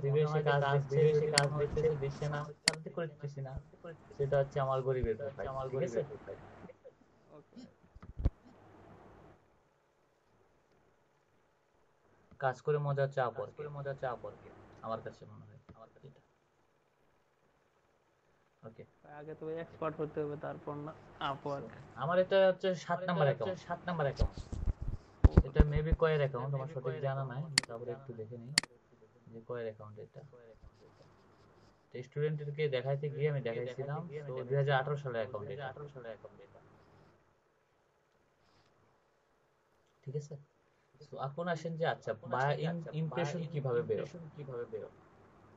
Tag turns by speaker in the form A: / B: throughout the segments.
A: দিবে সে কাজ দেখতেছে দিচ্ছে না, তাহলে তো করতেছি না। সেটা হচ্ছে আমার গরিবের প্রোফাইল, ঠিক আছে।
B: ওকে।
A: কাজ করে মজা হচ্ছে আপওয়ার্কে, আমার কাছে মনে হয় এটা। ওকে,
B: আগে তো এক্সপার্ট হতে হবে, তারপর না
A: সো
B: আপওয়ার্ক।
A: আমার এটা হচ্ছে 7 নাম্বার অ্যাকাউন্ট। এটা মেবি কয়ের অ্যাকাউন্ট আমার সঠিক জানা নাই, তারপরে একটু দেখে নিই যে কয়ের অ্যাকাউন্ট এটা। স্টুডেন্টকে দেখাইতে গিয়ে আমি দেখাইছিলাম, সো 2018 সালের অ্যাকাউন্ট এটা, ঠিক আছে। সো এখন আসেন যে আচ্ছা বা ইমপ্রেশন কিভাবে বেরো,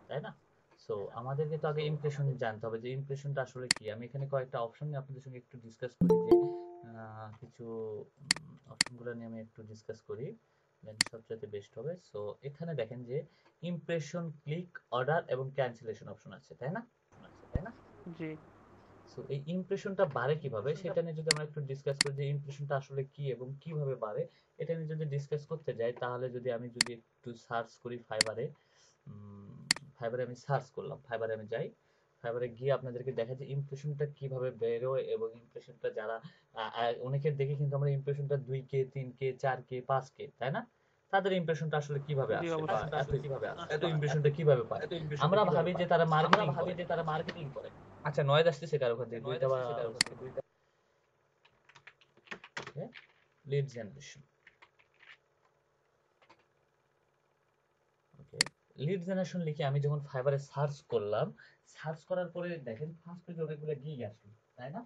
A: তাই না। সো আমাদেরকে তো আগে ইমপ্রেশন জানতে হবে যে ইমপ্রেশনটা আসলে কি। আমি এখানে কয়েকটা অপশন নিয়ে আপনাদের সঙ্গে একটু ডিসকাস করি যে কিছু অপশনগুলো নিয়ে আমি একটু ডিসকাস করি, দেন সবচেয়ে বেস্ট হবে। সো এখানে দেখেন যে ইমপ্রেশন, ক্লিক, অর্ডার এবং ক্যান্সেলেশন অপশন আছে, তাই না।
B: জি।
A: সো এই ইমপ্রেশনটা বাড়ে কিভাবে সেটা নিয়ে যদি আমরা একটু ডিসকাস করি যে ইমপ্রেশনটা আসলে কি এবং কিভাবে বাড়ে, এটা নিয়ে যদি ডিসকাস করতে যাই তাহলে আমি যদি একটু সার্চ করি ফাইবারে, ফাইবারে আমি সার্চ করলাম, ফাইবারে আমি যাই, ফাইবারে গিয়ে আপনাদেরকে দেখা যে ইমপ্রেশনটা কিভাবে বেরোয় এবং ইমপ্রেশনটা যারা অনেকের দেখে কিন্তু আমরা ইমপ্রেশনটা 2K 3K 4K 5K, তাই না। তাদের ইমপ্রেশনটা আসলে কিভাবে
B: জি
A: আসে বা
B: অবশ্যই।
A: এত ইমপ্রেশনটা কিভাবে পায়। আমরা ভাবি যে তারা মার্কেটিং করে। আচ্ছা, নয়েজ আসতেছে কার ওখান থেকে, দুইটা বা লিড জেনারেশন। ওকে, লিড জেনারেশন লিখে আমি যখন ফাইবারে সার্চ করলাম, সার্চ করার পরে দেখেন ফার্স্ট পেজে অনেকগুলো গিগ আসলো, তাই না।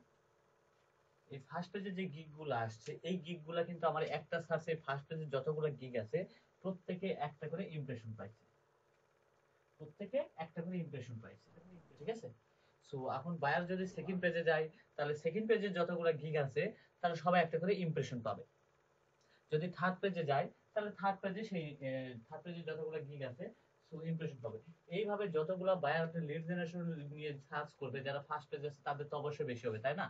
A: এই ফার্স্ট পেজে যে গিগ গুলো আসছে এই গিগ গুলা কিন্তু আমার একটা সার্চে ফার্স্ট পেজে যতগুলো গিগ আছে প্রত্যেকে একটা করে ইমপ্রেশন পাইছে, ঠিক আছে। সো এখন বায়ার যদি সেকেন্ড পেজে যায় তাহলে সেকেন্ড পেজে যতগুলো গিগ আছে তাহলে সবাই একটা করে ইমপ্রেশন পাবে। যদি থার্ড পেজে যায় তাহলে থার্ড পেজে যতগুলো গিগ আছে সো ইমপ্রেশন পাবে। এইভাবে যতগুলো বায়ার আপনি লিড জেনারেশন নিয়ে সার্চ করবে যারা ফার্স্ট পেজে আছে তাদের তো অবশ্যই বেশি হবে, তাই না।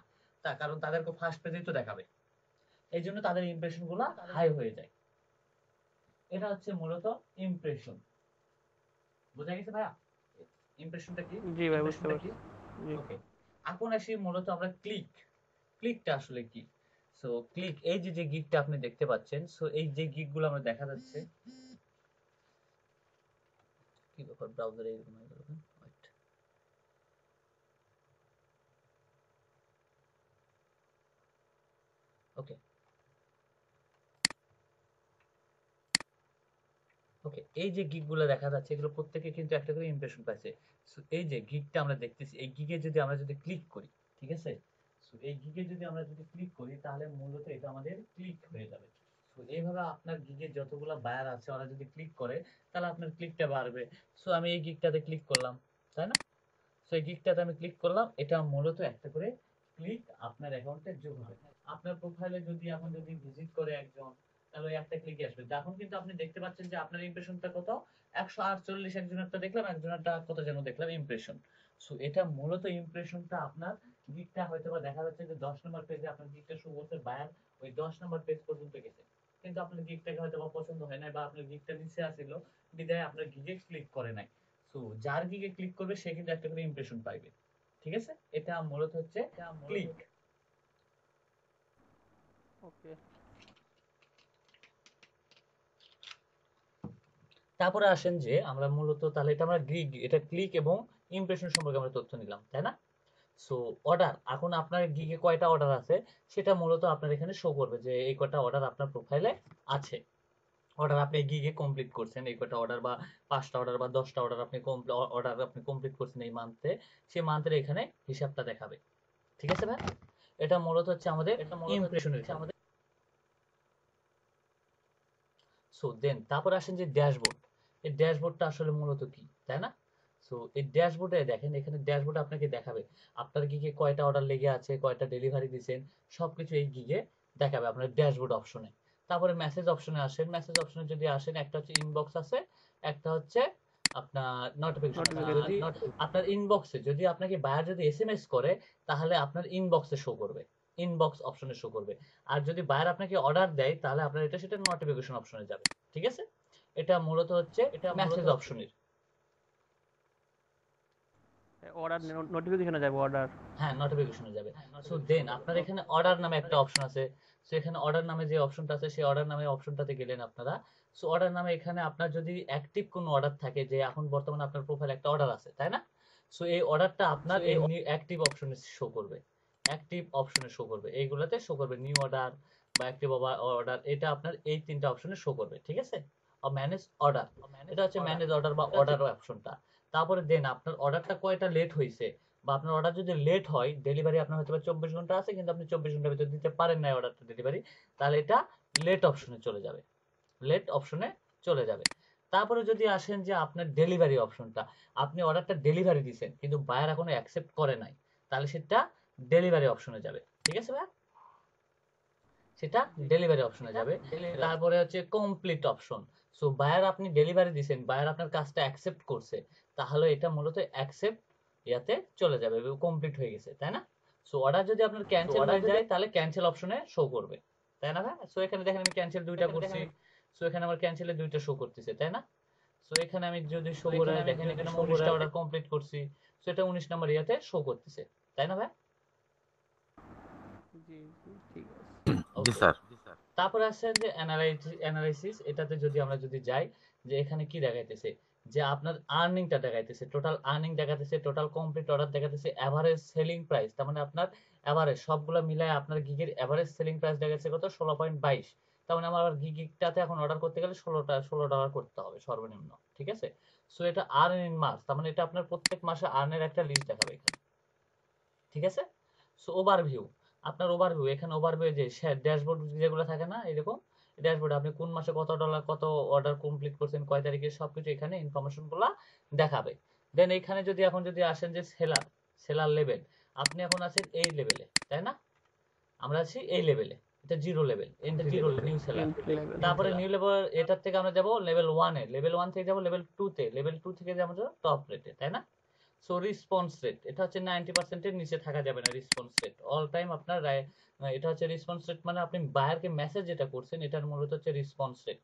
A: কারণ তাদেরকে ফার্স্ট পেজেই তো দেখাবে, এই জন্য তাদের ইমপ্রেশন গুলো হাই হয়ে যায়। এটা হচ্ছে মূলত ইমপ্রেশন। বোঝা গেছে ভাইয়া ইমপ্রেশনটা কি।
B: জি ভাই, বুঝতে পারছি। জি।
A: ওকে, এখন আসি মূলত আমরা ক্লিকটা আসলে কি। সো ক্লিক, এই যে যে গিগটা আপনি দেখতে পাচ্ছেন, সো এই যে গিগ গুলো আমরা দেখা যাচ্ছে, কি ব্যাপার ব্রাউজারে এরকম হয়ে গেল কেন? ওয়েট, ওকে, ওকে, এই যে গিগ গুলো দেখা যাচ্ছে এগুলো প্রত্যেকে কিন্তু একটা করে ইমপ্রেশন পাইছে। সো এই যে গিগটা আমরা দেখতেছি এই গিগে যদি আমরা ক্লিক করি, ঠিক আছে। সো এই গিগে যদি আমরা ক্লিক করি তাহলে মূলত এটা আমাদের ক্লিক হয়ে যাবে। সো এইভাবে আপনার গিগে যতগুলো বায়ার আছে ওরা যদি ক্লিক করে তাহলে আপনার ক্লিকটা বাড়বে। সো আমি এই গিগটাতে ক্লিক করলাম, তাই না। সো এই গিগটাতে আমি ক্লিক করলাম, এটা মূলত একটা করে ক্লিক আপনার অ্যাকাউন্টে যোগ হবে। আপনার প্রোফাইলে যদি এখন ভিজিট করে একজন তাহলে ওই একটা ক্লিক আসবে। এখন কিন্তু আপনি দেখতে পাচ্ছেন যে আপনার ইমপ্রেশনটা কত, 148, একজনেরটা দেখলাম, একজনেরটা কত যেন দেখলাম ইমপ্রেশন। সো এটা মূলত ইমপ্রেশনটা আপনার গিগটা হয়তো বা দেখা যাচ্ছে যে 10 নম্বর পেজে আপনার গিগটা শুরু করতে বায়ার ওই 10 নম্বর পেজ পর্যন্ত গেছে, কিন্তু আপনার গিগটাকে হয়তো বা পছন্দ হয় নাই বা আপনার গিগটা নিচে আসছিল বিদায় আপনার গিগে ক্লিক করে নাই। সো যার গিগে ক্লিক করবে সে কিন্তু একটা করে ইমপ্রেশন পাইবে, ঠিক আছে। এটা মূলত হচ্ছে ক্লিক।
B: ওকে।
A: তারপরে আসেন যে আমরা মূলত তাহলে এটা ক্লিক এবং ইমপ্রেশন সম্পর্কে আমরা তথ্য নিলাম, তাই না। সো অর্ডার, এখন আপনার গিগে কয়টা অর্ডার আছে সেটা মূলত আপনার এখানে শো করবে যে এই কয়টা অর্ডার আপনার প্রোফাইলে আছে। অর্ডার আপনি গিগে কমপ্লিট করছেন এই কয়টা অর্ডার, বা 5টা অর্ডার বা 10টা অর্ডার আপনি কমপ্লিট করছেন এই মান্থে, সেই মান্থের এখানে হিসাবটা দেখাবে, ঠিক আছে ভাই। এটা মূলত হচ্ছে আমাদের ইমপ্রেশনের কাজ। সো দেন তারপর আসেন যে ড্যাশবোর্ড। এই ড্যাশবোর্ডটা আসলে মূলত কি, তাই না। সো এই ড্যাশবোর্ডে দেখেন, এখানে ড্যাশবোর্ডে আপনাকে দেখাবে আপনার গিগে কয়টা অর্ডার লেগে আছে, কয়টা ডেলিভারি দিয়েছেন, সবকিছু এই গিগে দেখাবে আপনার ড্যাশবোর্ড অপশনে। তারপরে মেসেজ অপশনে আসেন, মেসেজ অপশনে যদি আসেন একটা হচ্ছে ইনবক্স আছে, একটা হচ্ছে আপনার নোটিফিকেশন আছে।
B: নোটিফিকেশন।
A: যদি আপনার ইনবক্সে যদি আপনাকে বায়ার যদি এসএমএস করে তাহলে আপনার ইনবক্সে শো করবে, ইনবক্স অপশনে শো করবে। আর যদি বায়ার আপনাকে অর্ডার দেয় তাহলে আপনার সেটা নোটিফিকেশন অপশনে যাবে, ঠিক আছে। এটা মূলত হচ্ছে মেসেজ অপশনের।
B: অর্ডার নোটিফিকেশনে যাবে অর্ডার।
A: হ্যাঁ, নোটিফিকেশনে যাবে। সো দেন আপনার এখানে অর্ডার নামে একটা অপশন আছে। সো এখানে অর্ডার নামে যে অপশনটা আছে সেই অর্ডার নামে অপশনটাতে গেলেন আপনারা। সো অর্ডার নামে এখানে আপনার যদি অ্যাক্টিভ কোনো অর্ডার থাকে, যে এখন বর্তমানে আপনার প্রোফাইলে একটা অর্ডার আছে, তাই না? সো এই অর্ডারটা আপনার এই অ্যাক্টিভ অপশনে শো করবে। অ্যাক্টিভ অপশনে শো করবে, এইগুলাতে শো করবে নিউ অর্ডার বা অ্যাক্টিভ অর্ডার, এটা আপনার এই তিনটা অপশনে শো করবে, ঠিক আছে? ম্যানেজ অর্ডার, এটা হচ্ছে ম্যানেজ অর্ডার বা অর্ডার অপশনটা। তারপরে দেন আপনার অর্ডারটা কয়টা লেট হয়েছে, বা আপনার অর্ডার যদি লেট হয়, ডেলিভারি আপনার হয়তো 24 ঘন্টা আছে কিন্তু আপনি 24 ঘন্টার ভিতরে দিতে পারেন না অর্ডারটা ডেলিভারি, তাহলে এটা লেট অপশনে চলে যাবে। লেট অপশনে চলে যাবে। তারপরে যদি আসেন যে আপনার ডেলিভারি অপশনটা, আপনি অর্ডারটা ডেলিভারি দিয়েছেন কিন্তু বায়ার এখনো অ্যাকসেপ্ট করে নাই, তাহলে সেটা ডেলিভারি অপশনে যাবে, ঠিক আছে ভাই? সেটা ডেলিভারি অপশনে যাবে। তারপরে হচ্ছে কমপ্লিট অপশন। সো বায়ার আপনি ডেলিভারি দিয়েছেন, বায়ার আপনার কাজটা অ্যাকসেপ্ট করছে, তাহলে এটা মূলত অ্যাকসেপ্ট ইয়াতে চলে যাবে, কমপ্লিট হয়ে গেছে, তাই না? সো অর্ডার যদি আপনার ক্যান্সেল হয়ে যায় তাহলে ক্যান্সেল অপশনে শো করবে, তাই না ভাই? সো এখানে দেখেন আমি ক্যান্সেল দুইটা করছি। সো এখানে আমার ক্যান্সেলের দুইটা শো করতেছে, তাই না? সো এখানে আমি যদি শো করে দেখেন এখানে 19টা অর্ডার কমপ্লিট করছি। সো এটা 19 নম্বর ইয়াতে শো করতেছে, তাই না ভাই?
B: জি জি ঠিক আছে।
C: জি
A: ওকে।
C: স্যার।
A: তারপরে আছে যে অ্যানালাইসিস, এটাতে যদি আমরা যদি যাই, যে এখানে কি দেখাইতেছে, যে আপনার আর্নিংটা দেখাইতেছে, টোটাল আর্নিং দেখাইতেছে, টোটাল কমপ্লিট অর্ডার দেখাইতেছে, এভারেজ সেলিং প্রাইস, তার মানে আপনার এভারেজ সবগুলো মিলায় আপনার গিগের এভারেজ সেলিং প্রাইস দেখাচ্ছে কত, 16.22। তার মানে আমার গিগটাতে এখন অর্ডার করতে গেলে 16 ডলার করতে হবে সর্বনিম্ন, ঠিক আছে? সো এটা আর্ন ইন মাস, তার মানে এটা আপনার প্রত্যেক মাসে আর্নের একটা লিস্ট দেখাবে এখানে, ঠিক আছে? সো ওভারভিউ, আপনার ওভারভিউ, এখানে ওভারভিউ যে ড্যাশবোর্ড যেগুলো থাকে না এরকম, ড্যাশবোর্ডে আপনি কোন মাসে কত ডলার কত অর্ডার কমপ্লিট করছেন, কয় তারিখে, সবকিছু এখানে ইনফরমেশন গুলা দেখাবে। দেন এখানে যদি এখন যদি আসেন যে সেলার, সেলার লেভেল, আপনি এখন আছেন এই লেভেলে, তাই না? আমরা আছি এই লেভেলে, এটা zero level, entry level, new seller.
B: Entry level.
A: তারপরে নিউ লেভেল, এটার থেকে আমরা যাব লেভেল 1 এ, লেভেল 1 থেকে যাব লেভেল 2 তে, লেভেল 2 থেকে যাব টপ রেটে, তাই না? সো রেসপন্স রেট, এটা হচ্ছে 90% এর নিচে থাকা যাবে না রেসপন্স রেট অল টাইম আপনার। এটা হচ্ছে রেসপন্স রেট, মানে আপনি বায়ারকে মেসেজ যেটা করছেন এটার মূলত হচ্ছে রেসপন্স রেট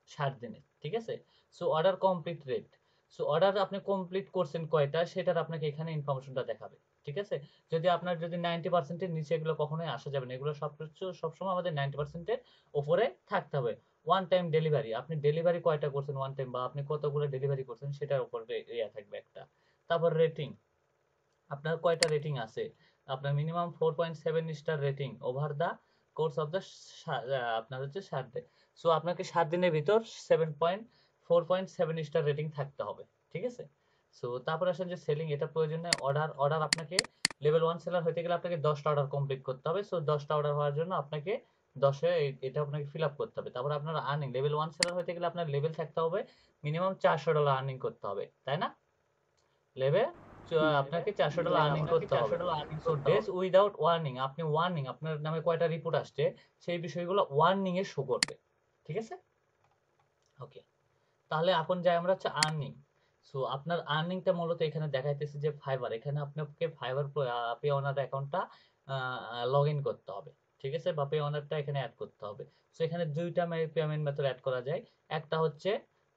A: 60 দিনে, ঠিক আছে? So order complete rate, so order আপনি কমপ্লিট করছেন কয়টা সেটার আপনাকে এখানে ইনফরমেশনটা দেখাবে, ঠিক আছে? যদি আপনার যদি 90% এর নিচে, এগুলো কখনোই আসা যাবে না, এগুলো সবকিছু সবসময় আমাদের 90% এর উপরে থাকতে হবে। ওয়ান টাইম ডেলিভারি, আপনি ডেলিভারি কয়টা করছেন ওয়ান টাইম, বা আপনি কতগুলো ডেলিভারি করছেন সেটার উপরে ইয়া থাকবে একটা। তারপর রেটিং, আপনার কয়টা রেটিং আছে, আপনার minimum 4.7 star rating over the course of the, আপনার হচ্ছে 7 দিন। সো আপনাকে 7 দিনের ভিতর 4.7 স্টার রেটিং থাকতে হবে, ঠিক আছে? সো তারপর আসেন যে সেলিং, এটা প্রয়োজন নেই। অর্ডার, অর্ডার আপনাকে লেভেল 1 সেলার হতে গেলে আপনাকে 10টা অর্ডার কমপ্লিট করতে হবে। সো 10টা অর্ডার হওয়ার জন্য আপনাকে 10 এটা আপনাকে ফিল আপ করতে হবে। তারপর আপনার আর্নিং, লেভেল 1 সেলার হতে গেলে আপনার লেভেল থাকতে হবে মিনিমাম $400 আর্নিং করতে হবে, তাই না? লেভেল আপনাকে $400 আর্নিং করতে হবে। সো ডেজ উইদাউট ওয়ার্নিং, আপনি ওয়ার্নিং, আপনার নামে কয়টা রিপোর্ট আসছে সেই বিষয়গুলো ওয়ার্নিং এ শো করবে, ঠিক আছে? ওকে। তাহলে এখন যাই আমরা হচ্ছে আর্নিং। সো আপনার আর্নিংটা মূলত এখানে দেখাইতেছে যে ফাইবার, এখানে আপনাকে ফাইবার পে ওনার অ্যাকাউন্টটা লগ ইন করতে হবে, ঠিক আছে? বা পে ওনারটা এখানে অ্যাড করতে হবে। সো এখানে দুইটা পেমেন্ট মেথড অ্যাড করা যায়, একটা হচ্ছে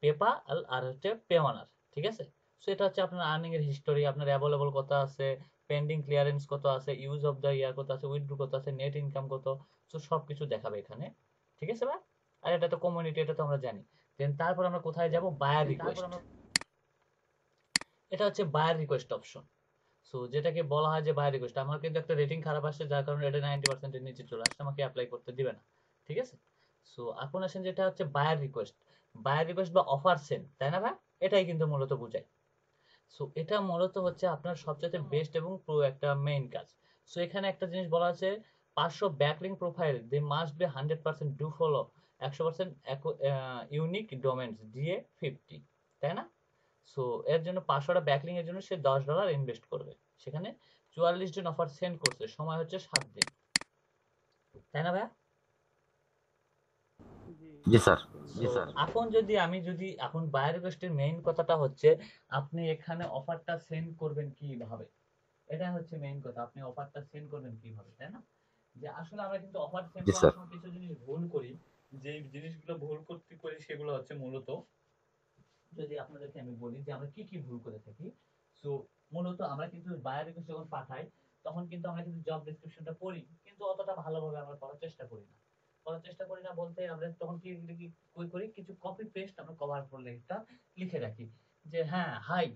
A: পেপাল আর হচ্ছে পে ওনার, ঠিক আছে? সো এটা হচ্ছে আপনার আর্নিং এর হিস্টোরি, আপনার অ্যাভেলেবল কত আছে, পেন্ডিং ক্লিয়ারেন্স কত আছে, ইউজ অফ দ্য ইয়ার কত আছে, উইথড্র কত আছে, নেট ইনকাম কত, সো সবকিছু দেখাবে এখানে, ঠিক আছে ভাই? আর এটা তো কমিউনিটি, এটা তো আমরা জানি। দেন তারপর আমরা কোথায় যাব, বায়ার রিকোয়েস্ট। এটা হচ্ছে বায়ার রিকোয়েস্ট অপশন। সো যেটাকে বলা হয় যে বায়ার রিকোয়েস্ট, আমার কিন্তু একটা রেটিং খারাপ আসছে যার কারণে এটা 90% এর নিচে চলে আসছে, আমাকে অ্যাপ্লাই করতে দিবে না, ঠিক আছে? সো এখন আসেন যেটা হচ্ছে বায়ার রিকোয়েস্ট, বায়ার রিকোয়েস্ট বা অফার সেন্ড, তাই না ভাই? এটাই কিন্তু মূলত বোঝায়। সো এটা মূলত হচ্ছে আপনার সবচেয়ে বেস্ট এবং একটা মেইন কাজ। সো এখানে একটা জিনিস বলা আছে, 500 backlink profile they must be 100% do follow, 100% unique domains দিয়ে 50, তাই না? সো এর জন্য 500টা ব্যাকলিং এর জন্য সে $10 ইনভেস্ট করবে, সেখানে 44 জন অফার সেন্ড করছে, সময় হচ্ছে 7 দিন, তাই না ভাইয়া?
C: জি স্যার।
A: সো এখন যদি আমি যদি এখন বায়ার রিকোয়েস্টের মেইন কথাটা হচ্ছে আপনি এখানে অফারটা সেন্ড করবেন কিভাবে, এটা হচ্ছে মেইন কথা, আপনি অফারটা সেন্ড করবেন কিভাবে, তাই না? যে আসলে আমরা কিন্তু অফার সেন্ড
C: জি
A: করার
C: স্যার।
A: সময় কিছু জিনিস ভুল করি, যে জিনিসগুলো ভুল করতে করি সেগুলো হচ্ছে মূলত, যদি আপনাদেরকে আমি বলি যে আমরা কি কি ভুল করে থাকি। সো মূলত আমরা কিন্তু বায়ার রিকোয়েস্ট যখন পাঠাই তখন কিন্তু আমরা কিন্তু জব ডেসক্রিপশনটা পড়ি, কিন্তু অতটা ভালোভাবে আমরা পড়ার চেষ্টা করি না। বলতে আমরা তখন কি করি, কিছু কপি পেস্ট আমরা কভার ফর লেটারটা লিখে রাখি যে হ্যাঁ hi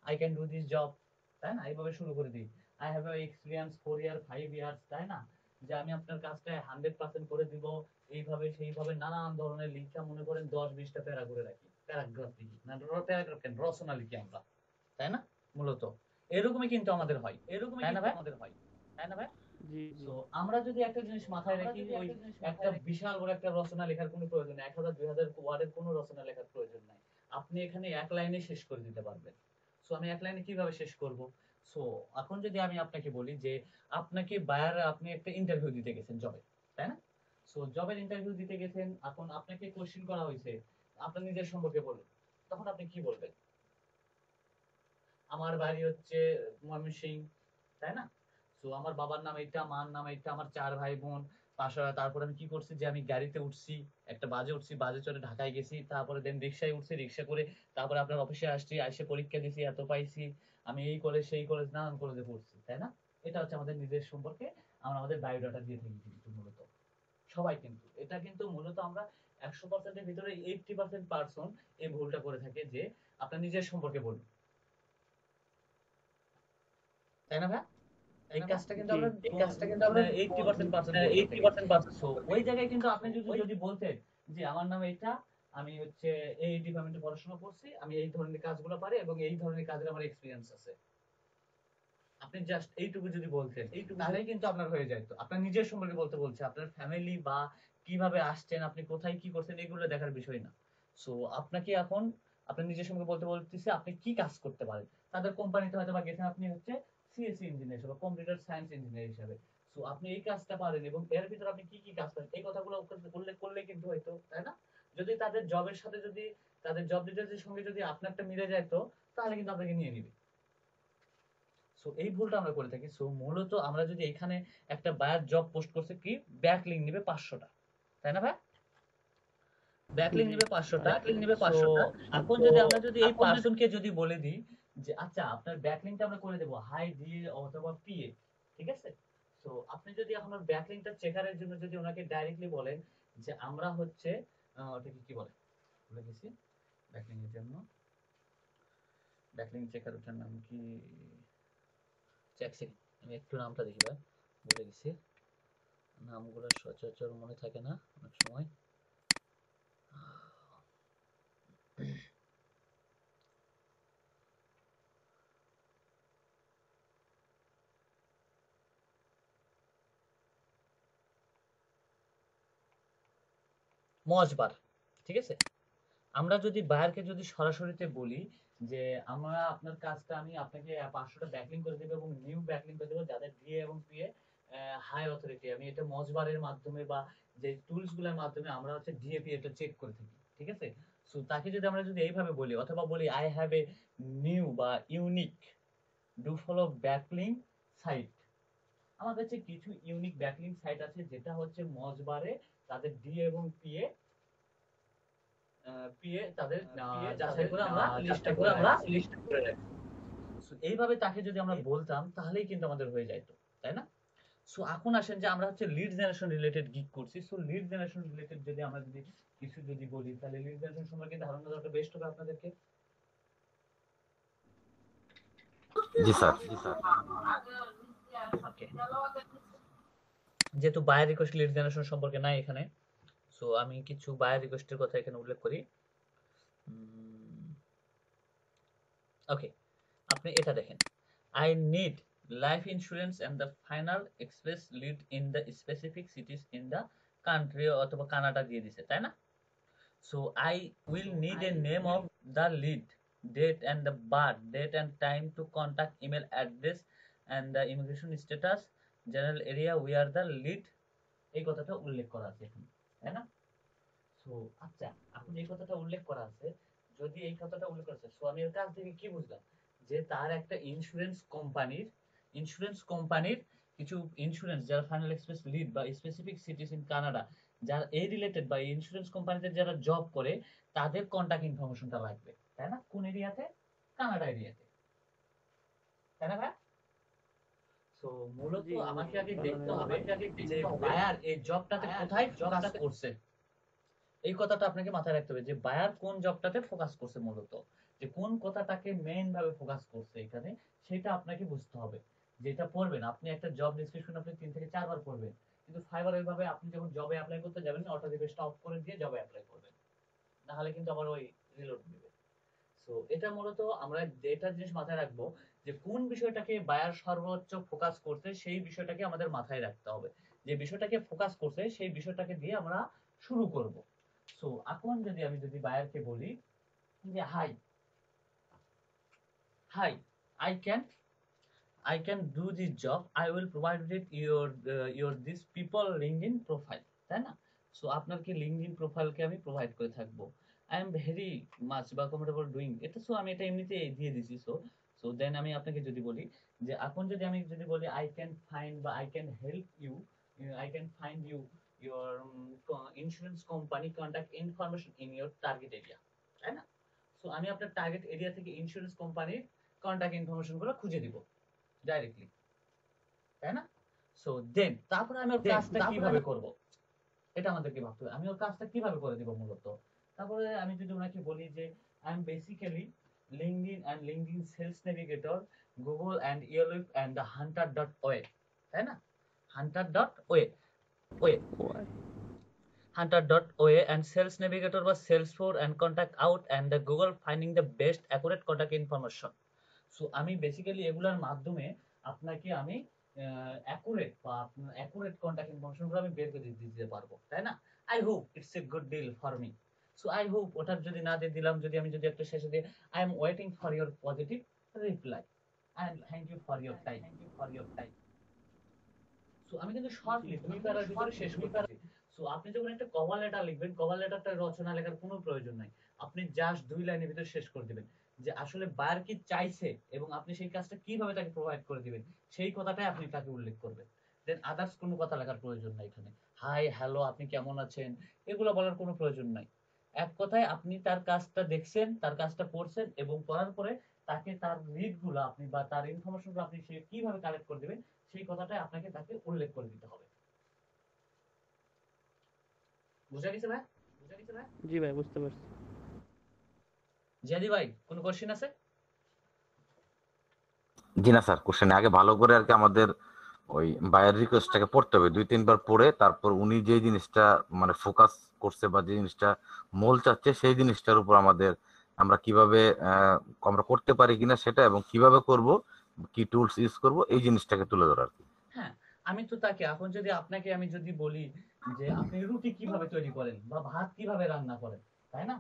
A: I can do this job, তাই না? এইভাবে শুরু করে দিই। I have experience 4 year 5 years, তাই না? যে আমি আপনার কাজটা 100% করে দিব, এইভাবে সেইভাবে নানান ধরনের লিখা মনে করেন 10-20টা প্যারা করে রাখি, প্যারাগ্রাফ লিখি না, প্যারাগ্রাফ কেন, রচনা লিখি আমরা, তাই না? মূলত এরকমই কিন্তু আমাদের হয়, তাই না ভাই?
B: জি জি।
A: সো আমরা যদি একটা জিনিস মাথায় রাখি, ওই একটা বিশাল বড় একটা রচনা লেখার কোনো প্রয়োজন নেই, 1000-2000 ওয়ার্ডের কোনো রচনা লেখার প্রয়োজন নাই। আপনি এখানে এক লাইনে শেষ করে দিতে পারবেন। সো আমি এক লাইনে কিভাবে শেষ করব? সো এখন যদি আমি আপনাকে বলি যে আপনাকে বায়ার, আপনি একটা ইন্টারভিউ দিতে গেছেন জবে, তাই না? সো জবের ইন্টারভিউ দিতে গেছেন, এখন আপনাকে কোশ্চেন করা হয়েছে, আপনার নিজের সম্পর্কে বলুন, তখন আপনি কি বলবেন? আমার বাড়ি হচ্ছে ময়মনসিংহ, তাই না? তো আমার বাবার নাম এটা, মার নাম এটা, আমার 4 ভাই বোন, পাশাপাশি তারপর আমি কি করছি যে আমি গাড়িতে উঠছি, একটা বাসে উঠছি, বাসে চড়ে ঢাকায় গেছি, তারপরে দেন রিক্সায় উঠছি, রিক্সা করে তারপরে আপনার অফিসে আসছি, এসে পরীক্ষা দিছি, এত পাইছি, আমি এই কলেজ সেই কলেজ নানান কলেজে পড়ছি, তাই না? এটা হচ্ছে আমাদের নিজের সম্পর্কে আমরা আমাদের বায়োডাটা দিয়ে থাকি কিন্তু মূলত সবাই, কিন্তু এটা কিন্তু মূলত আমরা 100%-এর ভিতরে 80% পার্সন এই ভুলটা করে থাকে যে আপনার নিজের সম্পর্কে বলুন, তাই না ভাই? এই কাজটা কিন্তু
B: জি।
A: আমরা 80% পার্সেন্ট ভুল করে থাকি। সো ওই জায়গায় কিন্তু আপনি যদি বলতেন যে আমার নাম এটা, আমি হচ্ছে এই ডিপার্টমেন্টে পড়াশোনা করছি, আমি এই ধরনের কাজগুলো পারি এবং এই ধরনের কাজের আমার এক্সপিরিয়েন্স আছে, আপনি জাস্ট এইটুকু যদি বলতেন তাহলেই কিন্তু আপনার হয়ে যেত। আপনার নিজের সম্পর্কে বলতে বলছে, আপনার ফ্যামিলি বা কিভাবে আসছেন, আপনি কোথায় কি করছেন, এগুলো দেখার বিষয় না। সো আপনাকে এখন আপনার নিজের সম্পর্কে বলতে বলতেছে আপনি কি কাজ করতে পারেন। তাদের কোম্পানিতে হয়তো বা গেছেন, আপনি হচ্ছে সিএসসি ইঞ্জিনিয়ার হিসেবে, কম্পিউটার সায়েন্স ইঞ্জিনিয়ার হিসেবে। সো আপনি এই কাজটা পারেন এবং এর ভিতরে আপনি কি কি কাজ করেন, এই কথাগুলো উল্লেখ করলে কিন্তু হয়তো, তাই না? যদি তাদের জবের সাথে যদি তাদের জব ডিটেইলসের সঙ্গে যদি আপনারটা মিলে যায়, তো তাহলে কিন্তু আপনাকে নিয়ে নিবে। সো এই ভুলটা আমরা করে থাকি। সো মূলত আমরা যদি এখানে একটা বায়ার জব পোস্ট করছে কি, ব্যাকলিংক নিবে 500টা, তাই না ভাই? ব্যাকলিংক
B: জি।
A: নিবে 500টা। সো এখন যদি এই পার্সনকে যদি বলে দিই যে আচ্ছা আপনার ব্যাকলিংকটা আমরা করে দেব হাই দিয়ে অথবা পিএ, ঠিক আছে? সো আপনি যদি এখন ওর ব্যাকলিংকটা চেকারের জন্য যদি ওনাকে ডাইরেক্টলি বলেন যে আমরা হচ্ছে ওটাকে কি বলে, ভুলে গেছি, ব্যাকলিংক এর জন্য ব্যাকলিংক চেকার, ওটার নাম কি, এক সেকেন্ড আমি একটু নামটা দেখি ভাই, ভুলে গেছি, নামগুলো সচরাচর মনে থাকে না অনেক সময়। মজবার, ঠিক আছে? আমরা যদি বায়ারকে যদি সরাসরিতে বলি যে আমরা আপনার কাজটা, আমি আপনাকে 500টা ব্যাকলিং করে দেবো এবং নিউ ব্যাকলিং করে দেবো যাদের ডিএ এবং পিএ হাই অথরিটি, আমি এটা মজবারের মাধ্যমে বা যে টুলস গুলোর মাধ্যমে আমরা হচ্ছে ডিএপি এটা চেক করে থাকি, ঠিক আছে? সো তাকে যদি আমরা যদি এইভাবে বলি অথবা বলি আই হ্যাভ এ নিউ বা unique do follow backlink site, আমার কাছে কিছু ইউনিক ব্যাকলিং সাইট আছে যেটা হচ্ছে মজবারে তাদের ডিএ এবং পিএ তাদের যাচাই করে আমরা লিস্টে করে রাখছি। So, এইভাবে তাকে যদি আমরা বলতাম তাহলেই কিন্তু আমাদের হয়ে যাইতো, তাই না? সো এখন আসেন যে আমরা হচ্ছে লিড জেনারেশন রিলেটেড গিগ করছি। সো লিড জেনারেশন রিলেটেড যদি আমরা যদি কিছু যদি বলি, তাহলে লিড জেনারেশন সম্পর্কে ধারণা দেওয়াটা বেস্ট হবে আপনাদেরকে।
C: জি স্যার।
A: ওকে, যেহেতু বায়ার রিকোয়েস্ট লিড জেনারেশন সম্পর্কে নাই এখানে, সো আমি কিছু বায়ার রিকোয়েস্টের কথা এখানে উল্লেখ করি। ওকে, আপনি এটা দেখেন, I need life insurance and the final express lead in the specific cities in the country অথবা কানাডা দিয়ে দিছে, তাই না? So I will need a name of the lead, date and the birth, date and time to contact, email address and the immigration status, general area where the lead, এই কথাটা উল্লেখ করা আছে এখানে, তাই না? সো আচ্ছা, এখন এই কথাটা উল্লেখ করা আছে, যদি এই কথাটা উল্লেখ করা আছে, সো আমি এর কাছ থেকে কি বুঝলাম যে তার একটা ইন্স্যুরেন্স কোম্পানির কিছু ইন্স্যুরেন্স, যারা ফাইনাল এক্সপ্রেস লিড বা স্পেসিফিক সিটিজ ইন কানাডা, যারা এই রিলেটেড বা ইন্স্যুরেন্স কোম্পানিতে যারা জব করে, তাদের কন্টাক্ট ইনফরমেশনটা লাগবে, তাই না? কোন এরিয়াতে? কানাডা এরিয়াতে। তাই না ভাই? সো মূলত
B: জি
A: আমাকে আগে
B: মানে
A: দেখতে হবে যে বায়ার এই জবটাতে কোথায় ফোকাস করছে। এই কথাটা আপনাকে মাথায় রাখতে হবে যে বায়ার কোন জবটাতে ফোকাস করছে, মূলত যে কোন কথাটাকে মেইন ভাবে ফোকাস করছে এখানে, সেটা আপনাকে বুঝতে হবে। যেটা পড়বেন আপনি একটা জব ডেসক্রিপশন আপনি 3 থেকে 4 বার পড়বেন, কিন্তু ফাইবার এইভাবে আপনি যখন জবে অ্যাপ্লাই করতে যাবেন অটো রিকোয়েস্ট অফ করে দিয়ে জবে অ্যাপ্লাই করবেন, না হলে কিন্তু আবার ওই রিলোড দিবে। সো এটা মূলত আমরা যেটা জিনিস মাথায় রাখবো যে কোন বিষয়টাকে বায়ার সর্বোচ্চ ফোকাস করছে সেই বিষয়টাকে আমাদের মাথায় রাখতে হবে। যে বিষয়টাকে ফোকাস করছে সেই বিষয়টাকে দিয়ে আমরা শুরু করব। সো এখন যদি আমি যদি বায়ারকে বলি যে high hi I can I can do this job. I will provide with your this people LinkedIn profile, তাই না? সো আপনার কি লিঙ্কডইন প্রোফাইলকে আমি প্রোভাইড করে থাকবো। আই এম ভেরি মাচ বা কমফোর্টেবল ডুইং এটা, সো আমি এটা এমনিতে দিয়ে দিছি। সো সো দেন আমি আপনাকে যদি বলি যে এখন যদি আমি যদি বলি আই ক্যান ফাইন্ড বা I can help you, I can find you your insurance company contact information in your target area, তাই না? সো আমি আপনার টার্গেট এরিয়া থেকে ইন্স্যুরেন্স কোম্পানির কন্ট্যাক্ট ইনফরমেশন গুলো খুঁজে দিব ডাইরেক্টলি, তাই না? সো দেন তারপরে আমি ওর কাজটা কিভাবে করব, এটা আমাদেরকে ভাবতে হবে। আমি ওর কাজটা কিভাবে করে দিব মূলত। তারপরে আমি যদি ওনাকে বলি যে I am basically LinkedIn and LinkedIn sales navigator, Google and Yelp and the hunter dot io, তাই না? Hunter dot io io hunter dot oa and sales navigator বা salesforce and contact out and the google finding the best accurate contact information। So আমি basically এগুলোর মাধ্যমে আপনাকে আমি accurate বা আপনার অ্যাকুরেট কন্টাক্ট ইনফরমেশনগুলো আমি বের করে দিতে পারবো, তাই না? I hope it's a good deal for me. So I hope ওটার যদি না দিয়ে দিলাম, যদি আমি যদি একটা শেষে দিই I am waiting for your positive reply and thank you for your time. So আমি কিন্তু শর্টলি 2 প্যারার ভিতরে শেষ করতেছি। সো আপনি যখন একটা কভার লেটার লিখবেন, কভার লেটারটা রচনা লেখার কোনো প্রয়োজন নাই। আপনি জাস্ট 2 লাইনের ভিতরে শেষ করে দিবেন যে আসলে বায়ার কি চাইছে এবং আপনি সেই কাজটা কিভাবে তাকে প্রোভাইড করে দিবেন সেই কথাটাই আপনি তাকে উল্লেখ করবেন। দেন আদার্স কোনো কথা লেখার প্রয়োজন নাই এখানে। হাই, হ্যালো, আপনি কেমন আছেন এগুলো বলার কোনো প্রয়োজন নাই। এক কথায় আপনি তার কাজটা দেখছেন, তার কাজটা পড়ছেন এবং পড়ার পরে তাকে তার লিড গুলো আপনি বা তার ইনফরমেশন গুলো আপনি সে কিভাবে কালেক্ট করে দিবেন সেই কথাটাই আপনাকে তাকে উল্লেখ করে দিতে হবে। বুঝা গেছে ভাই?
B: জি ভাই বুঝতে পারছি।
A: জিয়াদি ভাই কোনো কোশ্চেন আছে?
C: জি না স্যার, কোশ্চেনে আগে ভালো করে আর কি আমাদের ওই বায়ার রিকোয়েস্টটাকে পড়তে হবে 2-3 বার পড়ে, তারপর উনি যে জিনিসটা মানে ফোকাস করছে বা যে জিনিসটা মূল চাচ্ছে সেই জিনিসটার উপর আমাদের আমরা কিভাবে আমরা করতে পারি কিনা সেটা এবং কিভাবে করব, কি টুলস ইউজ করব এই জিনিসটাকে তুলে ধরা আর কি।
A: হ্যাঁ, আমি তো তাকে এখন যদি আপনাকে আমি যদি বলি যে আপনি রুটি কিভাবে তৈরি করেন বা ভাত কিভাবে রান্না করেন, তাই না?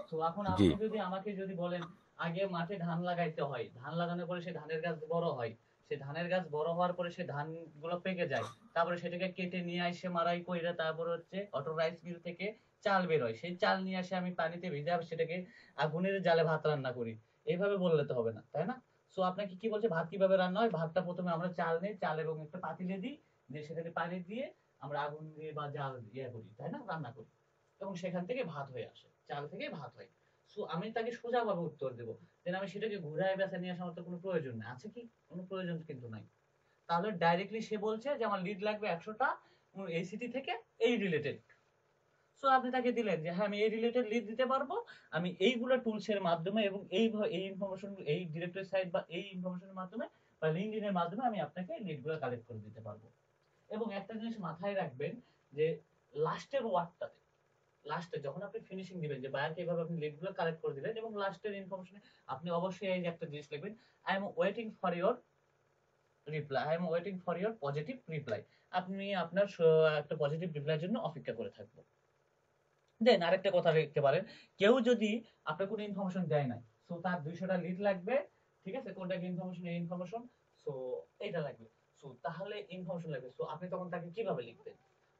A: তো এখন
C: জি
A: আপনি যদি আমাকে যদি বলেন আগে মাঠে ধান লাগাইতে হয়, ধান লাগানোর পরে সে ধানের গাছ বড় হয়, সে ধানের গাছ বড় হওয়ার পরে সে ধান গুলো পেকে যায়, তারপরে সেটাকে কেটে নিয়ে আসে মাড়াই কইরা, তারপরে হচ্ছে অটো রাইস মিল থেকে চাল বের হয়, সেই চাল নিয়ে আসে আমি পানিতে ভিজে সেটাকে আগুনের জালে ভাত রান্না করি, এইভাবে বললে তো হবে না, তাই না? সো আপনাকে কি বলছে ভাত কিভাবে রান্না হয়, ভাতটা প্রথমে আমরা চাল নেই, চাল এবং একটা পাতিলে দিই, দিয়ে সেখানে পানি দিয়ে আমরা আগুন দিয়ে বা জাল ইয়ে করি, তাই না, রান্না করি, এবং সেখান থেকে ভাত হয়ে আসে, চাল থেকে ভাত হয়। সো আমি তাকে সোজাভাবে উত্তর দেবো, দেন আমি সেটাকে ঘুরায় বেছে নিয়ে আসা আমার তো কোনো প্রয়োজন নেই, আছে কি কোনো প্রয়োজন কিন্তু নাই। তাহলে ডাইরেক্টলি সে বলছে যে আমার লিড লাগবে 100টা এই সিটি থেকে এই রিলেটেড। সো আপনি তাকে দিলেন যে হ্যাঁ আমি এই রিলেটেড লিড দিতে পারবো, আমি এইগুলো টুলস এর মাধ্যমে এবং এই ইনফরমেশন এই ডিরেক্টরি সাইট বা এই ইনফরমেশনের মাধ্যমে বা লিঙ্কডইন এর মাধ্যমে আমি আপনাকে লিডগুলো কালেক্ট করে দিতে পারবো। এবং একটা জিনিস মাথায় রাখবেন যে লাস্টের ওয়ার্ডটাতে, লাস্টে যখন আপনি ফিনিশিং দিবেন যে বায়ারকে এইভাবে আপনি লিডগুলো কালেক্ট করে দিলেন এবং লাস্টের ইনফরমেশনে আপনি অবশ্যই এই যে একটা জিনিস লিখবেন I am waiting for your reply, I am waiting for your positive reply. আপনি আপনার একটা পজিটিভ রিপ্লাইয়ের জন্য অপেক্ষা করে থাকবো। দেন আরেকটা কথা লিখতে পারেন, কেউ যদি আপনার কোনো ইনফরমেশন দেয় নাই, সো তার 200টা লিড লাগবে, ঠিক আছে, কোনটা ইনফরমেশন এই ইনফরমেশন, সো এটা লাগবে, সো তাহলে ইনফরমেশন লাগবে, সো আপনি তখন তাকে কিভাবে লিখবেন?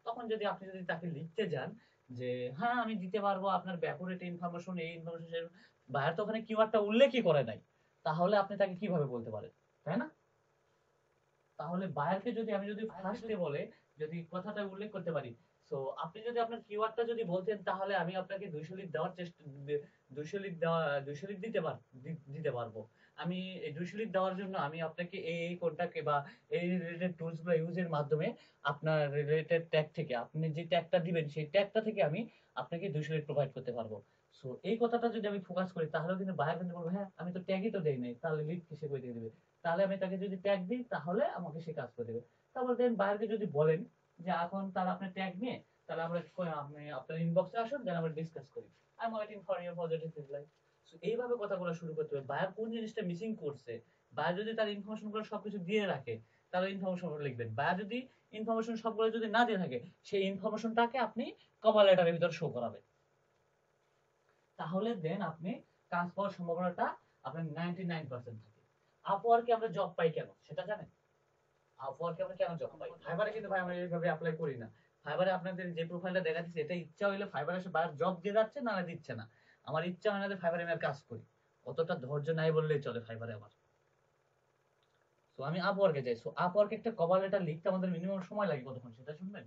A: তখন যদি আপনি যদি তাকে লিখতে যান যে হ্যাঁ আমি দিতে পারবো আপনার ব্যাকুরেট ইনফরমেশন এই ইনফরমেশন, বায়ার তো ওখানে কিওয়ার্ডটা উল্লেখই করে নাই, তাহলে আপনি তাকে কিভাবে বলতে পারেন, তাই না? তাহলে বায়ারকে যদি আমি যদি ফার্স্টে বলে যদি কথাটা উল্লেখ করতে পারি সো আপনি যদি আপনার কিওয়ার্ডটা যদি বলতেন তাহলে আমি আপনাকে 200 লিড দেওয়ার চেষ্টা 200 লিড দেওয়া 200 লিড দিতে পারবো। আমি এই 200 লিড দেওয়ার জন্য আমি আপনাকে এই কোডটাকে বা এই রিলেটেড টুলস গুলো ইউজের মাধ্যমে আপনার রিলেটেড ট্যাগ থেকে আপনি যে ট্যাগটা দিবেন সেই ট্যাগটা থেকে আমি আপনাকে 200 লিড প্রোভাইড করতে পারবো। সো এই কথাটা যদি আমি ফোকাস করি তাহলে কিন্তু বায়ার কিন্তু বলবে হ্যাঁ আমি তো ট্যাগই তো দেই নাই, তাহলে লিড কিসে করে দিয়ে দিবে। তাহলে আমি তাকে যদি ট্যাগ দিই তাহলে আমাকে সে কাজ করে দেবে। তারপর দেন বায়ারকে যদি বলেন যে এখন তাহলে আপনার ট্যাগ নিয়ে তাহলে আপনি আপনার ইনবক্সে আসুন, দেন আমরা ডিসকাস করি। I am waiting for your positive reply. So এইভাবে কথাগুলো শুরু করতে হবে। বায়ার কোন জিনিসটা মিসিং করছে, বায়ার যদি তার ইনফরমেশন গুলো সবকিছু দিয়ে রাখে তাহলে ইনফরমেশন গুলো লিখবেন। বায়ার যদি ইনফরমেশন সবগুলো যদি না দিয়ে থাকে সেই ইনফরমেশনটাকে আপনি কভার লেটারের ভিতর শো করাবেন। তাহলে দেন আপনি কাজ পাওয়ার সম্ভাবনাটা আপনার 99% থাকে। আপওয়ার্কে আমরা জব পাই কেন সেটা জানেন? আপওয়ার্কে আমরা কেন জব পাই? ফাইবারে কিন্তু ভাই আমরা এইভাবে অ্যাপ্লাই করি না। ফাইবারে আপনাদের যে প্রোফাইলটা দেখাচ্ছি এটা ইচ্ছা হইলে ফাইবারে এসে বায়ার জব দিয়ে যাচ্ছে না দিচ্ছে না। আমার ইচ্ছা হয় না যে ফাইবারে আমি আর কাজ করি। অতটা ধৈর্য নাই বললেই চলে ফাইবারে আমার। তো আমি আপওয়ার্কে যাই। সো আপওয়ার্কে একটা কভার লেটার লিখতে আমাদের মিনিমাম সময় লাগে কতক্ষণ সেটা শুনবেন?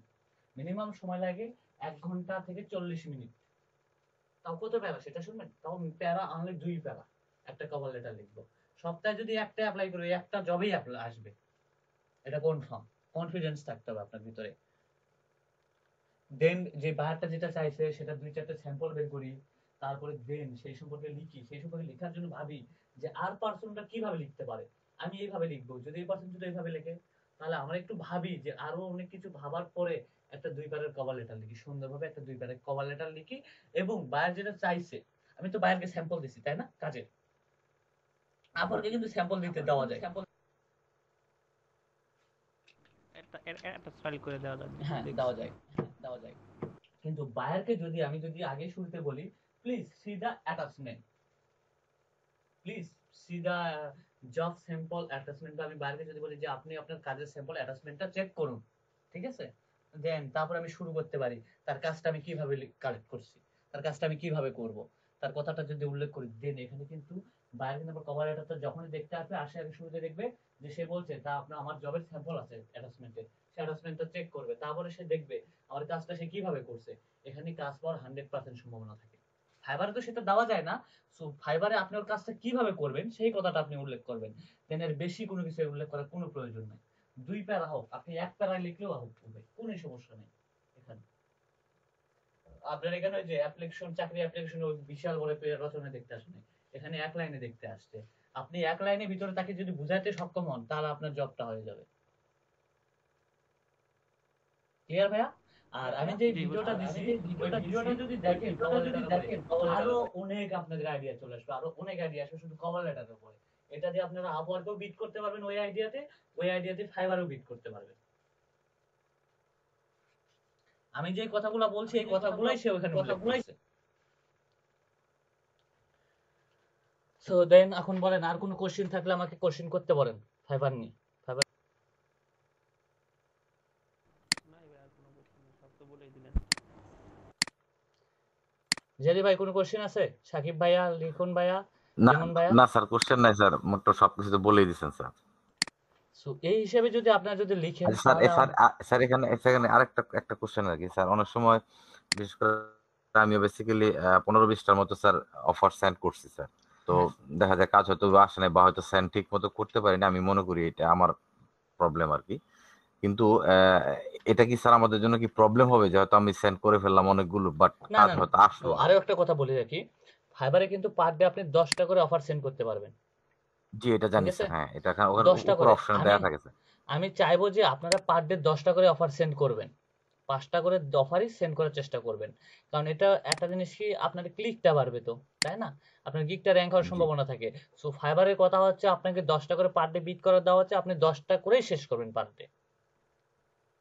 A: মিনিমাম সময় লাগে 1 ঘন্টা থেকে 40 মিনিট। তাও কত প্যারা সেটা শুনবেন? তাও প্যারা আনলে 2 প্যারা একটা কভার লেটার লিখবো। সপ্তাহে যদি একটা অ্যাপ্লাই করি একটা জবেই আসবে। এটা কনফার্ম। কনফিডেন্স থাকতে হবে আপনার ভিতরে। দেন যে বায়ারটা যেটা চাইছে সেটা 2-4টা স্যাম্পল বের করি। তারপরে দেন সেই সম্পর্কে লিখি। সেই সম্পর্কে লেখার জন্য ভাবি যে আর পারসনটা কিভাবে লিখতে পারে। আমি এইভাবে লিখবো। যদি এই পারসন যদি এইভাবে লেখে তাহলে আমরা একটু ভাবি যে আরো অনেক কিছু ভাবার পরে একটা 2 প্যারার কভার লেটার লিখি। সুন্দরভাবে একটা 2 প্যারার কভার লেটার লিখি এবং বায়ার যেটা চাইছে আমি তো বায়ারকে স্যাম্পল দিছি তাই না কাজের। আপরকে কিন্তু স্যাম্পল দিতে দেওয়া যায়।
B: একটা স্টাইল করে দেওয়া যাবে,
A: হ্যাঁ
B: দেখছি।
A: দেওয়া যায়। দেওয়া যায়। কিন্তু বায়ারকে যদি আমি যদি আগে শুরুতে বলি please see the attachment, please see the job sample attachment, আমি বায়ারকে যদি বলি যে আপনি আপনার কাজের স্যাম্পল অ্যাটাচমেন্টটা চেক করুন, ঠিক আছে? দেন তারপর আমি শুরু করতে পারি তার কাজটা আমি কিভাবে কালেক্ট করছি, তার কাজটা আমি কিভাবে করব, তার কথাটা যদি উল্লেখ করি দেন এখানে কিন্তু বায়ার কিন্তু আমার কভার লেটারটা যখনই দেখতে আসবে আসে আগে শুরুতে দেখবে যে সে বলছে তা আপনার আমার জবের স্যাম্পল আছে অ্যাটাচমেন্টে, সে অ্যাটাচমেন্টটা চেক করবে, তারপরে সে দেখবে আমার কাজটা সে কিভাবে করছে। এখানে কাজ পাওয়ার 100% সম্ভাবনা থাকে। ফাইবারে তো সেটা দেওয়া যায় না। সো ফাইবারে আপনি ওর কাজটা কিভাবে করবেন সেই কথাটা আপনি উল্লেখ করবেন। দেন এর বেশি কোনো কিছু উল্লেখ করার কোনো প্রয়োজন নাই। 2 প্যারা হোক আপনি 1 প্যারায় লিখলেও হোক কোনো সমস্যা নেই এখানে। আপনার এখানে ওই যে অ্যাপ্লিকেশন চাকরি অ্যাপ্লিকেশন ওই বিশাল বড় পেয়ার রচনা দেখতে আসেন, এখানে এক লাইনে দেখতে আসছে। আপনি এক লাইনের ভিতরে তাকে যদি বুঝাইতে সক্ষম হন তাহলে আপনার জবটা হয়ে যাবে। ক্লিয়ার ভাইয়া? আর আমি যে
B: জি, বুঝতে
A: ভিডিওটা
B: পারছি।
A: দিছি ওই ভিডিওটা যদি দেখেন কভার লেটার আরো অনেক আপনাদের আইডিয়া চলে আসবে, আরো অনেক আইডিয়া আসবে শুধু কভার লেটারের উপরে। এটা দিয়ে আপনারা আপওয়ার্কেও বিট করতে পারবেন ওই আইডিয়াতে, ওই আইডিয়াতে ফাইবারও বিট করতে পারবেন। আমি যে কথাগুলো বলছি এই কথাগুলোই সে ওখানে উল্লেখ করছে। সো দেন এখন বলেন আর কোনো কোশ্চেন থাকলে আমাকে কোশ্চেন করতে পারেন ফাইবার নিয়ে। ফাইবার
B: নাই ভাই, আর কোনো কোশ্চেন নেই, সব তো বলেই দিলেন।
A: জেরি ভাই কোনো কোশ্চেন আছে? সাকিব ভাইয়া, লিখন ভাইয়া,
C: না
A: ইমন ভাইয়া?
C: না স্যার, কোশ্চেন নাই স্যার, মোট সবকিছু তো বলেই দিয়েছেন স্যার।
A: সো এই হিসেবে যদি আপনারা যদি লিখেন
C: আচ্ছা স্যার,
A: তাহলে
C: স্যার এখানে এখানে আরেকটা একটা কোশ্চেন আর কি স্যার, অনেক সময় বিশেষ করে আমি বেসিক্যালি 15-20টার মতো স্যার অফার সেন্ড করছি স্যার। তো
A: হ্যাঁ
C: দেখা যায় কাজ হয়তো আসে না বা হয়তো সেন্ড ঠিক মতো করতে পারি না, আমি মনে করি এটা আমার প্রবলেম আর কি। কিন্তু এটা কি স্যার আমাদের জন্য কি প্রবলেম হবে যে হয়তো আমি সেন্ড করে ফেললাম অনেকগুলো, বাট
A: না
C: কাজ
A: না না।
C: হয়তো আসলো না?
A: আরো একটা কথা বলে রাখি, ফাইবারে কিন্তু পার ডে আপনি 10টা করে অফার সেন্ড করতে পারবেন,
C: জি এটা
A: ঠিক
C: জানি
A: আছে?
C: স্যার, হ্যাঁ এটা ওখানে
A: 10টা
C: উপর
A: করে।
C: অপশনে
A: আমি
C: দেওয়া থাকে স্যার।
A: আমি চাইবো যে আপনারা পার ডে 10টা করে অফার সেন্ড করবেন, 5টা করে অফারই সেন্ড করার চেষ্টা করবেন। কারণ এটা একটা জিনিস কি আপনার ক্লিকটা বাড়বে তো, তাই না? আপনার গিগটা র্যাঙ্ক হওয়ার
C: জি
A: সম্ভাবনা থাকে। সো ফাইবারের কথা হচ্ছে আপনাকে 10টা করে পার ডে বিট করার দেওয়া হচ্ছে, আপনি 10টা করেই শেষ করবেন পার ডে।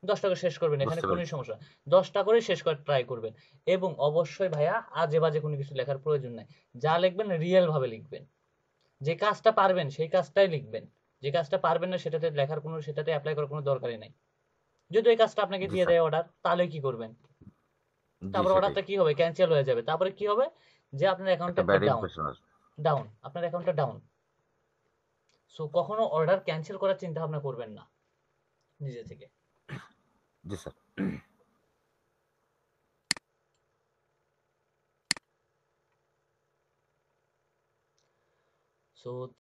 A: 10টা করে শেষ করবেন, এখানে
C: বুঝতে
A: কোনো
C: পেরেছি।
A: সমস্যা না। 10টা করে শেষ করার ট্রাই করবেন। এবং অবশ্যই ভাইয়া আজে বাজে কোনো কিছু লেখার প্রয়োজন নাই। যা লিখবেন রিয়েল ভাবে লিখবেন। যে কাজটা পারবেন সেই কাজটাই লিখবেন। যে কাজটা পারবেন না সেটাতে লেখার কোনো সেটাতে অ্যাপ্লাই করার কোনো দরকারই নাই। যদি এই কাজটা আপনাকে
C: জি
A: দিয়ে
C: স্যার।
A: দেয় অর্ডার তাহলে কি করবেন?
C: জি
A: তারপর
C: সেটাই,
A: অর্ডারটা কি হবে? ক্যান্সেল হয়ে যাবে। তারপরে কি হবে? যে আপনার
C: একটা
A: অ্যাকাউন্টটা
C: ব্যাড
A: ডাউন,
C: ইমপ্রেশন আসবে।
A: ডাউন। আপনার অ্যাকাউন্টটা ডাউন। সো কখনো অর্ডার ক্যান্সেল করার চিন্তা ভাবনা করবেন না নিজে থেকে।
C: জি স্যার।
A: সো